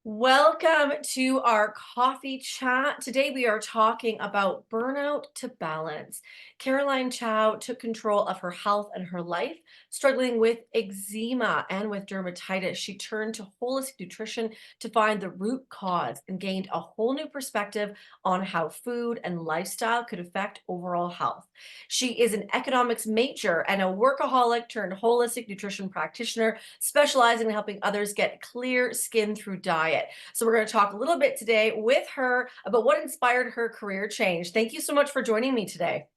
Welcome to our coffee chat. Today we are talking about burnout to balance. Caroline Chow took control of her health and her life, struggling with eczema and with dermatitis. She turned to holistic nutrition to find the root cause and gained a whole new perspective on how food and lifestyle could affect overall health. She is an economics major and a workaholic turned holistic nutrition practitioner, specializing in helping others get clear skin through diet. So, we're going to talk a little bit today with her about what inspired her career change. Thank you so much for joining me today.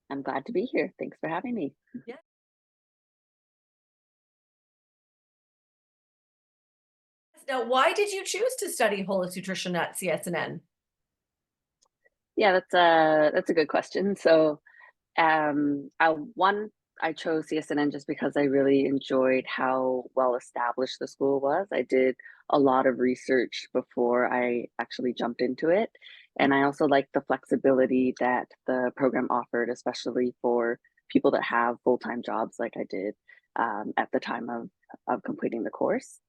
I'm glad to be here. Thanks for having me. Yeah. Now, why did you choose to study holistic nutrition at CSNN? Yeah, that's a good question. I chose CSNN just because I really enjoyed how well established the school was. I did a lot of research before I actually jumped into it, and I also liked the flexibility that the program offered, especially for people that have full-time jobs like I did at the time of completing the course.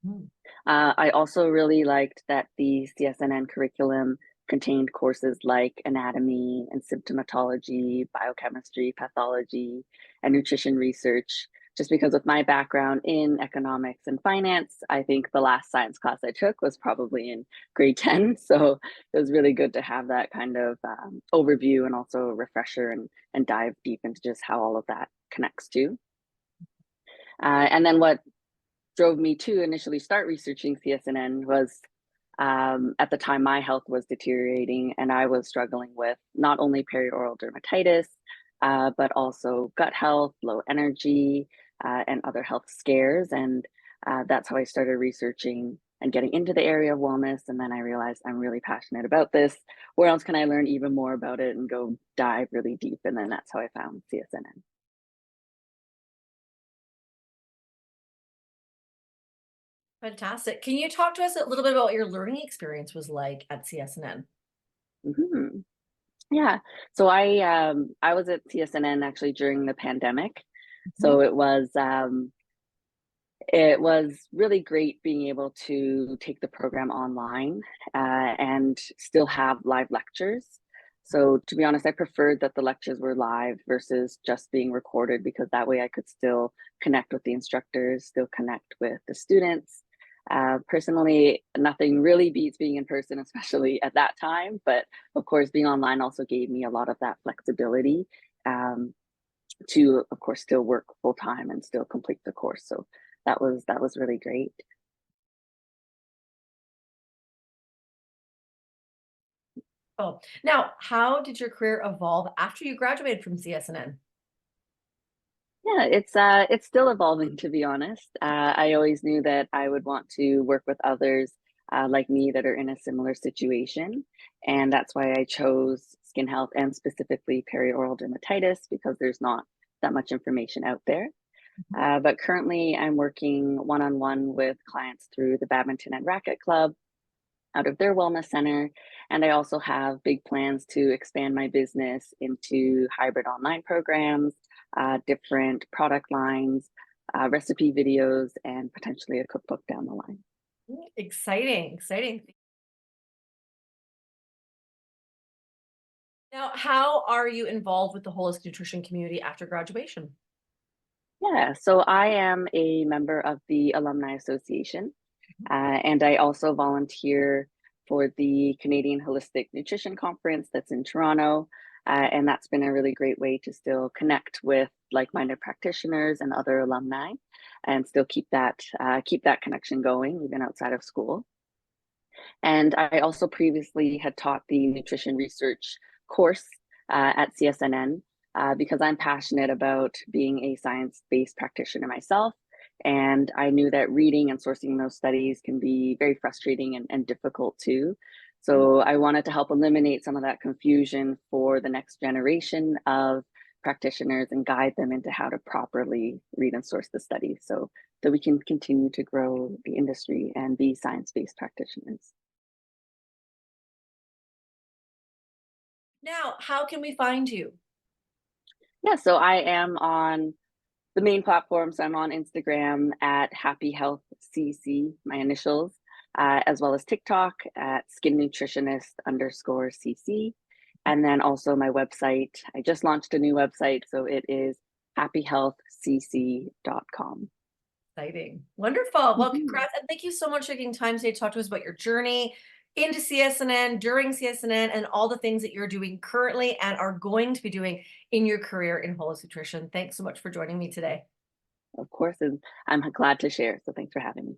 Mhm. I also really liked that the CSNN curriculum contained courses like anatomy and symptomatology, biochemistry, pathology, and nutrition research. Just because with my background in economics and finance, I think the last science class I took was probably in grade 10. So it was really good to have that kind of overview and also a refresher and dive deep into just how all of that connects to. And then what drove me to initially start researching CSNN was at the time my health was deteriorating and I was struggling with not only perioral dermatitis, but also gut health, low energy, and other health scares. And that's how I started researching and getting into the area of wellness. And then I realized I'm really passionate about this. Where else can I learn even more about it and go dive really deep? And then that's how I found CSNN. Fantastic. Can you talk to us a little bit about what your learning experience was like at CSNN? Mhm. Yeah. So I was at CSNN actually during the pandemic. Mhm. So it was really great being able to take the program online and still have live lectures. So to be honest, I preferred that the lectures were live versus just being recorded because that way I could still connect with the instructors, still connect with the students. Personally, nothing really beats being in person, especially at that time. But of course, being online also gave me a lot of that flexibility um, to, of course, still work full time and still complete the course. So that was really great. Oh, now, how did your career evolve after you graduated from CSNN? Yeah, it's still evolving to be honest. I always knew that I would want to work with others like me that are in a similar situation, and that's why I chose skin health and specifically perioral dermatitis because there's not that much information out there. But currently, I'm working one on one with clients through the Badminton and Racket Club out of their wellness center. And I also have big plans to expand my business into hybrid online programs, different product lines, recipe videos, and potentially a cookbook down the line. Exciting, exciting. Now, how are you involved with the holistic nutrition community after graduation? Yeah, so I am a member of the Alumni Association, and I also volunteer for the Canadian Holistic Nutrition Conference that's in Toronto. And that's been a really great way to still connect with like-minded practitioners and other alumni, and still keep that connection going even outside of school. And I also previously had taught the nutrition research course at CSNN because I'm passionate about being a science based practitioner myself. And I knew that reading and sourcing those studies can be very frustrating and difficult too. So I wanted to help eliminate some of that confusion for the next generation of practitioners and guide them into how to properly read and source the studies so that we can continue to grow the industry and be science based practitioners. Now, how can we find you? Yeah, so I am on the main platforms. I'm on Instagram at Happy Health CC, my initials. as well as TikTok at skin nutritionist underscore CC. And then also my website. I just launched a new website, so it is happyhealthcc.com. Exciting. Wonderful. Well, Mhm. congrats. And thank you so much for taking time today to talk to us about your journey into CSNN, during CSNN, and all the things that you're doing currently and are going to be doing in your career in holistic nutrition. Thanks so much for joining me today. Of course, and I'm glad to share. So thanks for having me.